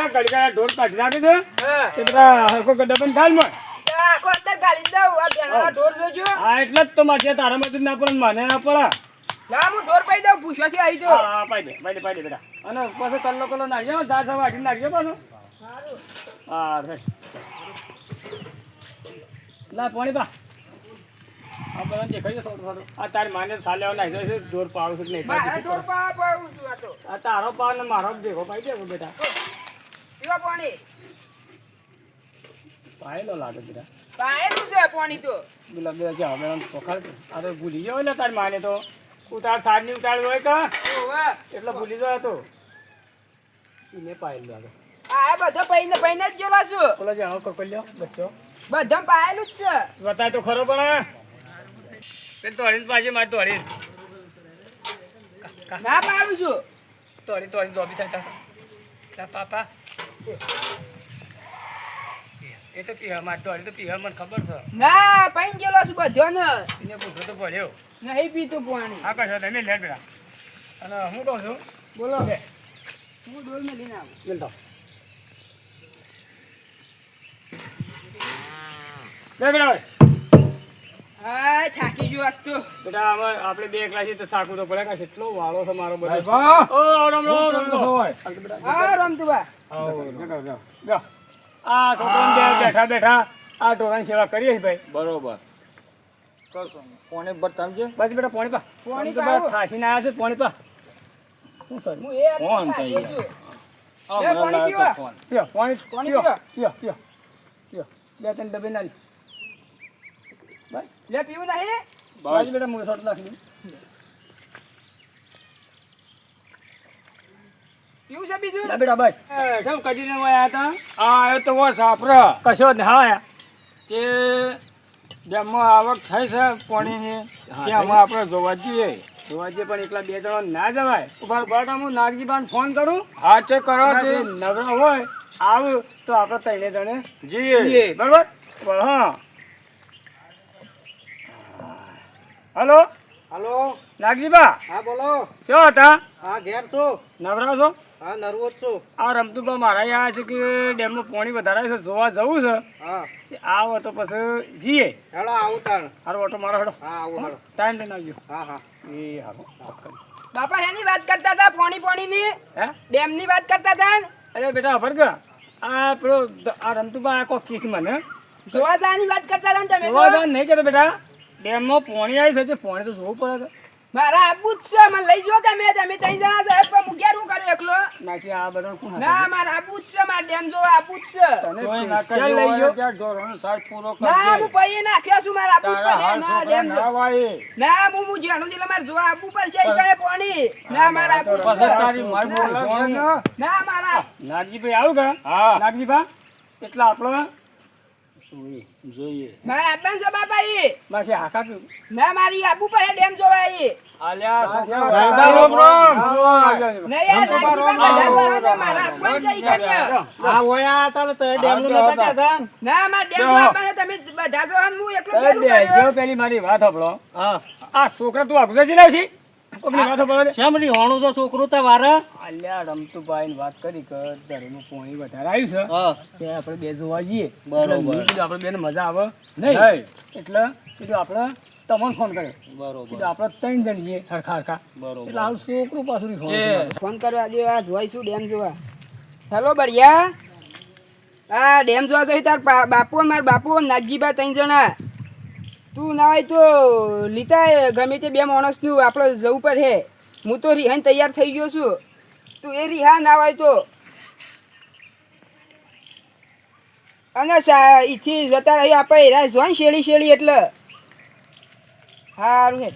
ગડગડા ઢોર કાઢી નાખી દે તે બધા હરકો ડબન ખાલ માં આખો અંદર ગાલી દઉં આ બેના ઢોર જોજો હા એટલે જ તો મારે તારા મત ના પડે મને ના પડે ના હું ઢોર પાઈ દઉં પૂછવા છે આવી તો હા પાઈ દે બેટા અને પાછો કલ્લો નાખજો ધાર સવા વાટી નાખજો પાછો સારું હા રે લા પાણી પા આ બધા દેખાય છે થોડું આ તારી માને સાલ્યાઓ નાખ્યો છે જોર પાડું છું નહીં મારા ઢોર પાવું છું આ તો આ તારો પાવ ને મારો ભેગો પાઈ દે બેટા પીવા પાણી પાયેલો લાગે બેટા પાયેલું છે પાણી તો પેલા બે છે હવે પોખાડ આ તો ભૂલી ગયો એટલે તારી માને તો ઉતાર સારની ઉતાર હોય કે ઓવે એટલે ભૂલી ગયો તો એને પાયેલું લાગે આ બધો પૈને જ જોલા છું બોલો જે આવો કોકલ્યો બસ્યો બધમ પાયેલું જ છે બતાય તો ખરો પણ પેલ તોડી પાછી મારી તોડી ના પાડું છું તોડી દોબી થાય પાપા એ તો પીવા મારી તોડી તો પીવા મને ખબર છે ના પૈન ગયેલો છું બધો ને એને પૂછો તો પડ્યો નહીં પીતું પાણી હા કશો તમે લે બેટા અને હું કહું છું બોલો હું ડોલ માં લઈને આવું મિલતો લે બેટા હા થાકી ગયો આજ તો બેટા હવે આપણે બે એકલા છીએ તો થાકું તો પડે કે કેટલો વાળો છે મારો બધો વાહ! ઓ રામ હોય હા રમતુબા આ છોકરાને બેઠા આ ઢોરાની સેવા કરીએ છીએ ભાઈ બરોબર કરશો કોને બતાવજે બસ બેટા પાણી પા પાણી તો પાવો. બસ ખાસીને આવ્યા છે પાણી પા શું સર હું એ કોણ થાકી છે? છું. આ લે, મને પાણી લાગે પીવા. ફોન. પીઓ પાણી પાણી પીઓ પીવા. પીઓ બે ત્રણ ડબ્બે નાલી બસ લે પીવું નહીં બાજુ બેટા મું શોટ નાખી દઉં પીવું છે બીજું ના બેટા બસ સૌ કઢીને આવ્યા હતા આ એ તો વર્ષ આપરા કશો જ ને હા આયા કે ડેમમાં આવક થાય છે પાણીની કે આમાં આપણે જોવા જઈએ જોવાજે પણ એકલા બે જણા ના જવાય ઉભા બાટા હું નાગજીબાન ફોન કરું હા તે કરો જો છે નવરો હોય આવું તો આપણે ત્રણે જણે જઈએ જઈએ બરોબર બોલ, હા હલો હાલો નાગજીબા હા બોલો શું હતા હા ઘેર છું નવરા છો હા નર્વસ છું આ રમતુબા મારા અહીંયા છે કે ડેમનું પાણી વધારે છે જોવા જવું છે હા આવો તો પછી જઈએ હેડો આવું તાણ હારો ઓટો મારો હેડો હા આવું હેડો ટાઈમ લઈને આવજો હા હા એ હારો બાપા હેની વાત કરતા હતા પાણીની હે ડેમ ની વાત કરતા હતા ને? અરે બેટા ભરગા આ પેલો આ રમતુબા આ કોઈ કિસ મને જોવા જવાની વાત કરતા હતા ને તમે જોવા તો? જવાનું નહીં કહેતો બેટા ડેમમાં પાણી આવી છે પાણી તો જોવું પડે છે મારા આબુ જ છે મને લઈ જો તમે તમે ત્રણ જણા છો પણ હું ક્યાં શું કરું એકલો નાસી આ બધા કોણ ના મારા આબુ જ છે મારા ડેમ જોવા આબુ જ છે તને કોઈ ના સ્પેશિયલ કરી લઈ ગયો ત્યાં ઢોરોનો સાજ પૂરો ના કરજે હું પૈયે નાખ્યો છું મારા આબુ તારા પર હાલ ના છોકરા ડેમ ના વાય ના હું જેનું છે મારે જોવા આબુ પર છે ઈ કણે પાણી ના મારા આબુ પછી છે તારી માર બોલાવશે ને ના મારા નાગજીભાઈ આવું કા હા નાગજીભા એટલે આપણો જોઈએ મારા આબા છે બાપા ઈ બસ એ હાકા પીવું ના મારી આબુ પર ડેમ જોવા ઈ આલ્યા છોકરા ભાઈ રોમ રોમ નહીં યાર નાગજીભાઈ બધા પર મારા આબુ છે ઈ કણે હા ઓયા હતા ને તો ડેમ નું નતા કહેતા ના મારા ડેમ જોવા પાસે તમે બધા જો હું એકલો કેમ જો કર્યો પેલી મારી વાત સાંભળો હા આ છોકરા તું અગુજા લાવ છે કોકની વાત સાંભળો શેમ રી હોણું તો છોકરું તો વારે અલ્યા રમતુભાઈ ની વાત કરી કે દરેનું પાણી વધારે આવ્યું હા છે તે આપણે બે જોવા જઈએ બરોબર. એટલે મેં કીધું આપણે બેને મજા આવે નહીં નહીં. એટલે કીધું આપણે તમને ફોન કર્યો બરોબર કીધું આપણે ત્રણ જણ જઈએ હરખા હરખા બરોબર એટલે હાલ છોકરું પાછું ફોન ફોન કરો આજે આ જોઈશું ડેમ જોવા હેલો બઢિયા આ ડેમ જોવા જઈ તાર બાપુ માર બાપુ નાગજીબા ત્રણ જણા તું ના હોય તો લીતા ગમે તે બે માણસનું આપણે જવું પડે હું તો રિહાન તૈયાર થઈ ગયો છું તું એ રિહા ના હોય તો અને ઈથી જતા રહી આપણે એરા જોઈ શેડી શેડી એટલે સારું હે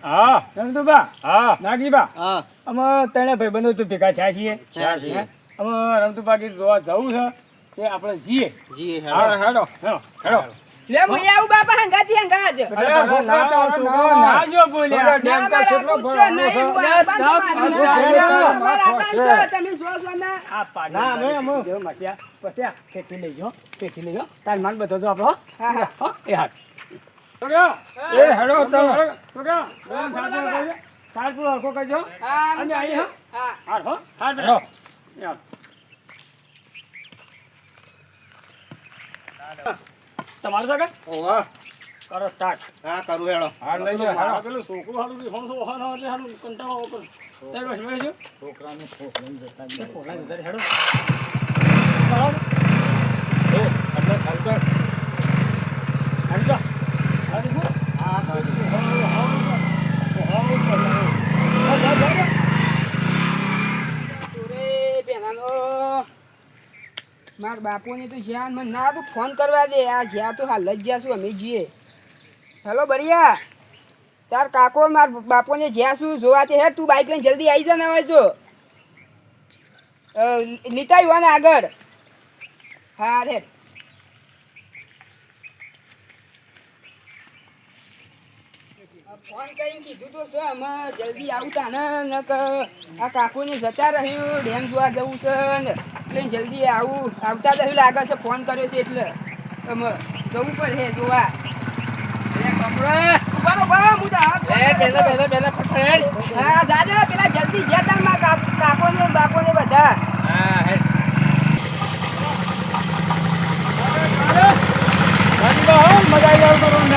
હા રમતુભા હા નાગજીભા હા અમે ત્રણે ભાઈબંધો તો ભેગા થયા છીએ થયા છીએ. હે? અમે રમતુભા કીધું જોવા જવું છે તે આપણે જઈએ જી હા હેડો હેડો હેલો હેલો લે હું આવું બાપા હંગાતી હંગાત અલ્યા છોકરા તારા ના ના જો બોલ્યા ના મારા પૂછો નહીં હું મારા તમે જો છો ના આ પાડી ના, અમે. જો મચ્યા પછી આ ખેંચી લેજો તાર માન બધો જો આપણો હા, હા. હો એ હાથ એ હેડો તો સારપુર હરખો કરજો હા અને અહીં હા હા હાર હો હાર હેડો યાર. તમારું છે કે? ઓવા કરો સ્ટાર્ટ. હા કરું હેડો હાર લઈ લે મારા હારો પેલું છોકરું હારું રિફોર્મ તો ઓહાનો હાથે હારું કંટાળો કરું. તારી પાસે બેસજો. છોકરાને ખોખ લઈને જતા એ પોલા જતા રે, હેડો. એટલે ખાલકા હાલ જા. હાલ જા. હા કરું રે પેલાનો માર બાપુને તો જ્યાં મને ના તું ફોન કરવા દે આ જ્યાં તો હાલ જ જ્યાં છું અમે જઈએ હેલો બરિયા તાર કાકો માર બાપુને જ્યાં છું જોવા તે હેડ તું બાઈક લઈને જલ્દી આવી જા ને હવે જો લીતા આવ્યો ને આગળ હા હેડ ફોન કરીને કીધું તો છે અમે જલ્દી આવતા ને આ કાકુને જતા રહ્યું ડેમ જોવા જવું છે ને એટલે જલ્દી આવતા રહ્યું લાગે છે ફોન કર્યો છે એટલે અમે જવું પડે જોવા બરોબર હું તો હા દાદા પેલા જલ્દી ગયા તા મારા કાકોને બાપોને બધા મજા આવી જાવ કરો ને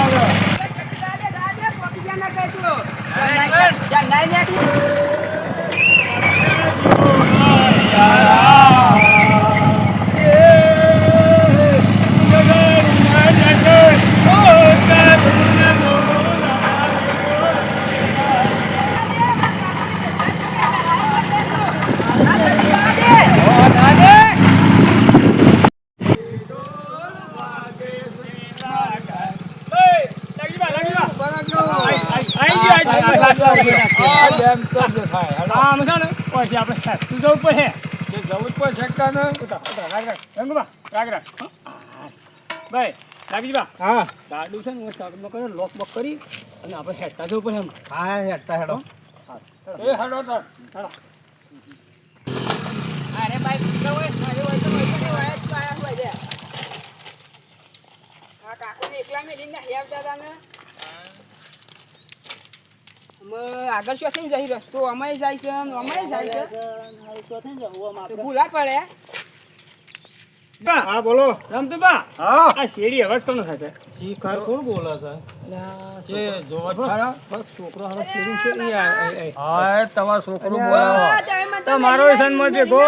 પછી આપણે તું જવું પડે જવું જ પણ શકતા ને રંગબા રાગ રાગ ભાઈ રાગીબા હા ગાડું છે ને હું સાગમાં કરે લોક બોક કરી અને આપણે હેઠતા જવું પડે એમ હા હેડતા હેડો એ હડો તો ચાલો અરે ભાઈ કુકર હોય મારે હોય તો આયા હોય છે આ કાકોને એકલા મેલીને આવતા હતા ને અમે આગળ શું થઈને જઈ રસ્તો અમે જાય છે તો ભૂલા પડે હા બોલો રમતું બા હા આ શેરી અવાજ કોનો થાય છે શિખર કોણ બોલે છે એ જોવો જ ખરા બસ છોકરો હવે શેરી છે એ હા તમારો છોકરો બોલાવો તમારો સન્મત દેખો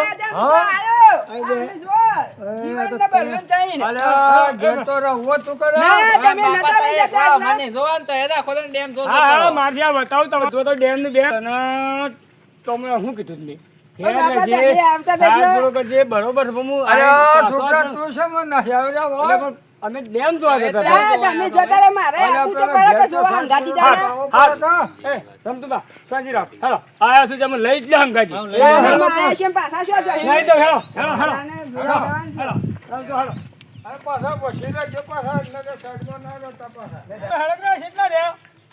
અલ્યા ઘેર તો રહો તું કરે હા મારી આ બતાવ તમે જો તો ડેમ ની બે અને તમે શું કીધું મેં બરોબર છે, હું અરે આ છોકરા તું છે મને નથી આવડ્યા એટલે પણ અમે ડેમ જોવા જતા હતા. તમે જોતા રે મારે આપું તો પડે કે જોવા હંગાતી જાય એ રમતુબા સાજી રાખ હેલો આયા છે તમે લઈ જ લે હંગાજી પાછા શું જાય લઈ દો હેલો હેલો હેલો હેલો રમતો હેલો અરે પાછા પછી રાખજો પાછા એટલે કે સાઈડમાં ના રહેતા પાછા હેલો ના કેટલા રે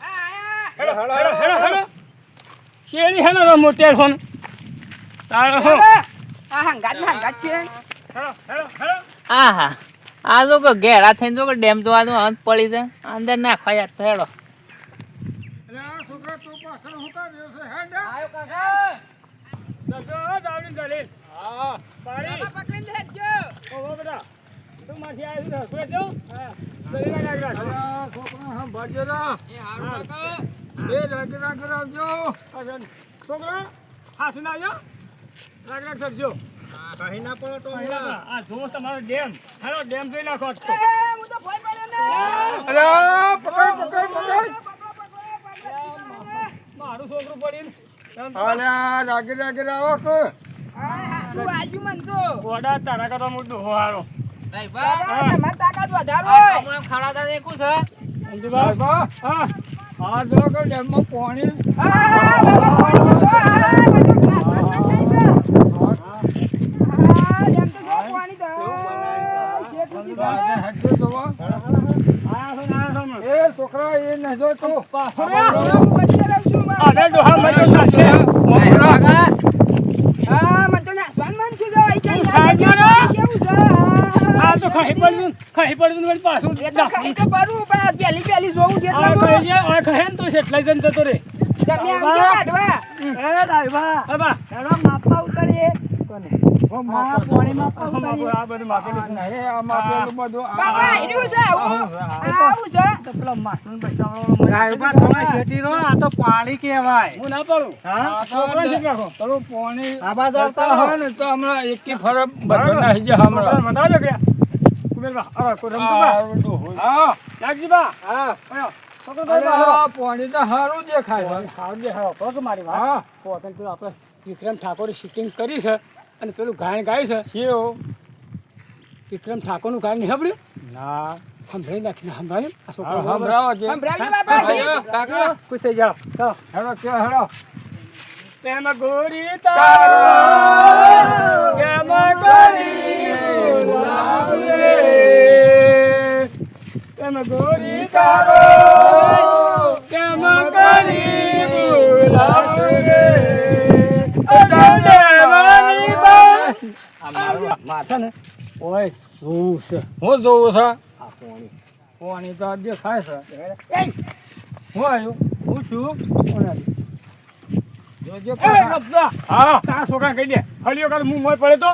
આયા હેલો હેલો હેલો હેલો શેરી હેલો રમો ટેલિફોન તારો હો આ હંગાત છે હેલો હેલો હેલો આહા આ જો કે ઘેરા થઈને જો કે ડેમ જોવાનું અંત પડી છે અંદર નાખવા યાદ થયેલો અરે છોકરા તું પાછળ હું કાઢ્યો છે હેડ આયો કાકા દજો જાવડી દલીલ હા પાડી પકડીને લેજો ઓ બેટા તું માથી આવી છે સુરત જો હા દલીલ લાગરા અરે છોકરા હા ભાજેરા એ હારું કાકા એ લાગી રાખી રાખજો અજન છોકરા હા સુનાજો લાગરા સબજો કહી ના પડો તો આ જો તમારો ડેમ હેલો ડેમ જોઈ નાખો આજ તો હું તો ભોય પડ્યો ને અરે પકડ મારું છોકરું પડીને અલ્યા લાગી રાવો કે તું આજુ મન તો ગોડા તારા કરતા મોટું હોવારો ભાઈ બા તમારી તાકાત વધારો આ હોય કમળા ખવડાવતા દેખું છે અંજુબા બા હા આ જો કે ડેમમાં પાણી હેડજો જોવા આયા છો ને એ છોકરા એ નજો તું આ બે ડોહા મજો સાચે આ તો ખાઈ પડ્યું વળી પાછું આ કહે ને તો એટલે જન જતો રે એ બા આ પાણીમાં પણ આ બધું માપેલું છે. આમાં પેલું બધું બાપા હીરું છે આવું આવું છે તો પેલા માસ્ટરને બચાવવાનો ગાયબા તમે શેઠી રહો, આ તો પાણી કહેવાય. હું ના પાડું. હા? છોકરાને શીખ રાખો. પેલું પાણી આ બાજુ આવતા રહો. હોય ને તો હમણાં એકી ફરક બધો નાહી જાય હમણાં. બતાવજો કે કુબેરબા, હવે કોઈ રમતું બા. આ બધું હોય. હા નાગજીબા, હા. આયો. છોકરો અરે તો બા, આ પાણી તો સારું દેખાય છે. હાલ દે, હાલો, પગ મારી વાત. હા પોતે પેલું આપણે વિક્રમ ઠાકોરે શૂટિંગ કરી છે અને પેલું ગાયન ગાયું છે. કેવું વિક્રમ ઠાકોરનું ગાયન નહીં સાંભળ્યું? ના સંભળાઈ નાખીને સંભળાયું? આ છોકરો સંભળાવો છે. સંભળાવજો બાપા આયો, કાકા ખુશ થઈ જાઓ. ચાલો. હેડો કે હેડો પ્રેમ ગોરી તારો પ્રેમ ગોરી બોલાવે. પ્રેમ ગોરી તારો પ્રેમ ગોરી બોલાવે. ચંદ્રમાની બા. માથા ને ઓય શું છે હું જોઉં છે આ પોણી? પાણી તો દેખાય છે એય! હું આવ્યું હું છું કોણ આવ્યું? જોજે એ પાછા. રબ્બા! હા તારા છોકરાને કહી દે હલિયો કર હું મોય પડે તો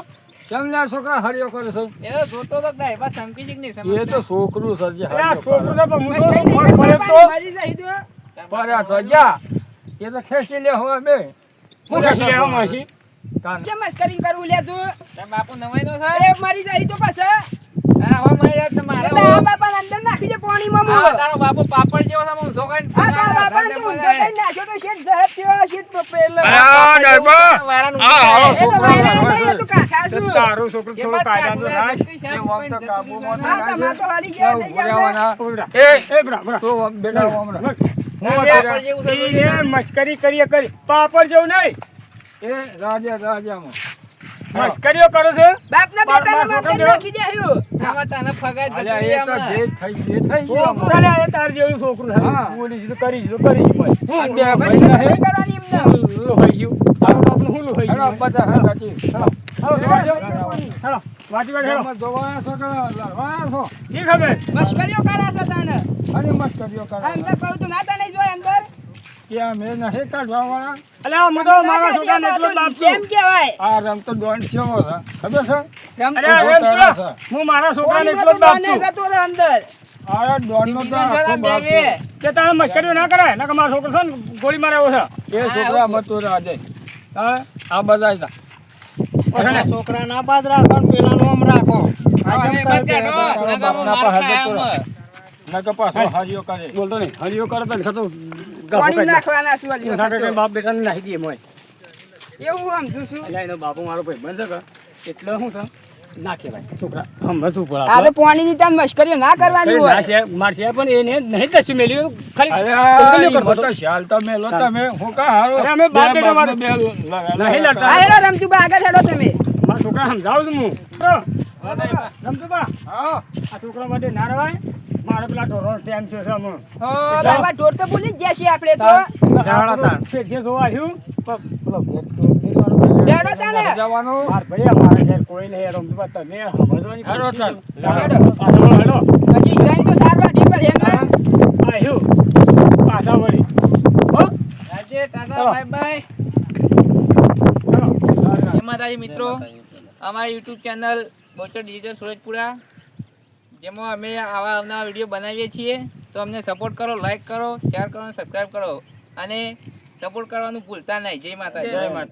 કેમ લ્યા છોકરા હરિયો કરે છે એ તો જોતો તો નહીં બસ સમકી જ નહીં એ તો છોકરું છે જે અરે આ હરિયો છોકરું કરે. છે પણ હું બસ કઈ તો મોય નહીં પડે બાપા તો મારી જાય તો પડ્યા તો જા એ તો ખેંચી લે હવે બે હું ખેંચી લેવા માંગી. કાન. જે મસ્કરી કરવું લે તું બાપુ નવાઈ નો અરે મારી જાય તો પાછા અરે હવે મારી રાત તમારે એટલે આ બાપાને અંદર નાખી દે પાણીમાં આ હું તારો બાપુ પાપડ જેવો છે હું છોકરાને આ તારા બાપાને તો ઊંધો કઈ નાખ્યો તો શેઠ જહર થયો, શેઠ પેલો. આ ડાયબા. વારાનું આ હાલો એ તો છોકરો વાયરા હોય નહીં, એ તો છે. કાકા છું. તારું છોકરું એ થોડું વાત કાયદાનું રાખ. એ વખત કાબુમાં આ તમારે તો હારી ગયા થઈ ગયા છે. ઉભરાવાના. ઉભરા. એ એ બરા, બરા. તું બેટા હમણાં. પાપડ જેવું છે જોઈ ઈ એ મસ્કરી કરી પાપડ જેવું નહીં એ રાજામાં મસ્કરીઓ કરે છે. બાપના બેટાને મારા માથે છોકરાને નાખી દે હ્યું. આમાં તને ફગાય અલ્યા જતું એ તો હમણાં. જે થઈ ગયું છોકરું અમારે. અરે, એ તાર જેવું છોકરું છે. હા. બોલી દીધું, કરી દીધું, કરી દીધું. અને બે પછી ભાઈ ખબર હે. કરવાની એમને. હું લોહાઈ ગયું. તારું બાપનું હું લોહાઈ હેડો ગયું. બધા હેડાથી. હાલો, જોવા જાઓ. હાલો, વાંચી વાંચી હાલો. એમાં જોવાના છો કે લડવાના છો? ઈ ખબર. મસ્કરીઓ કરે છે તને. અને મત કર્યો આ કરે. અંદર કહું તો ના તને જોય અંદર. ત્યાં મેં નહીં કાઢવાવાળા. અલ્યા, હું તો મારા છોકરાને એટલો જ બાપ છું. જેમ કહેવાય. આ રમતો દોડ કેવો છે ખબર છે? અરે, ઉભો એમ તારા છો? છે. હું મારા છોકરાને પાણીમાં એટલો તો જ બાપ ડોને છું. જતો રહે અંદર. આ દોડનો તો બીજા આખો જરા બાપ બેવે. છે. કે તારે મસ્કરીઓ ના કરાય નકર મારો છોકરો છે ને ગોળી મારે એવો છે. એ છોકરા મતું રાજે. હા. આ બધા હતા. પેલા છોકરા ના બાદ રાખો ને પેલાનું આમ રાખો. આ અને જેમ બાદ કરે કાઢો. તે નકામો બાપના માર પાસે ખાય જતો રહે. આમ. નકર પાછો હાર્યો કરે. બોલતો નહીં હરિયો કરે તો ખતો પાણી નાખવાના શું હું અલ્યો કઈ થતો. બાપ બેટાને નાખી દઈએ મોય. એવું હું સમજુ છું. અલ્યા, એનો બાપુ મારો ભાઈ બનશે કે એટલે શું છે ના કહેવાય છોકરા સમજવું પડે આ તો પાણીની તાન મસ્કરીઓ ના કરવાની ના હોય. છે મારશે પણ એને નહીં દસ્યું મેલ્યું ખાલી અરે આ કલકલીઓ કરતો ઈ હતો. તો શાલ તમે લો તમે હું કા હારો અરે અમે બાપ બે બેટા બાપને વાળા. બે નહીં લડતા. આ હેડો રમતુબા આગળ હેડો તમે. મારા છોકરા સમજાવું છું હું રમતું બા હા આ છોકરા માટે ના રવાય મારે પેલા ઢોરો ટાઈમ છે હમણાં. હા, બાબા ઢોર તો ભૂલી જ ગયા છીએ આપણે તો. જાણો તાણ. ફેરથી જોવા આવ્યું પણ પેલો ભેટ ફેરવાનો ભાઈ. હેડો તાને. જવાનું માર ભાઈ અમારા ઘેર કોઈ નહીં રમતું બા તને સમજવાની હેડો કોશિશ ચાલ. કરો. પાછો હેડો. હજી જઈને તો સારવાર ઢીપર એમ ના. આવ્યું પાછા વળી હો રાજે, ટાટા, ચલો. Bye bye. ચલો. જય માતાજી મિત્રો, અમારી યુટ્યુબ ચેનલ બોચર ડિજિટલ સુરજપુરા, જેમાં અમે આવા અવનવા વિડીયો બનાવીએ છીએ. તો અમને સપોર્ટ કરો, લાઈક કરો, શેર કરો અને સબસ્ક્રાઈબ કરો અને સપોર્ટ કરવાનું ભૂલતા નહીં. જય માતાજી. જય માતા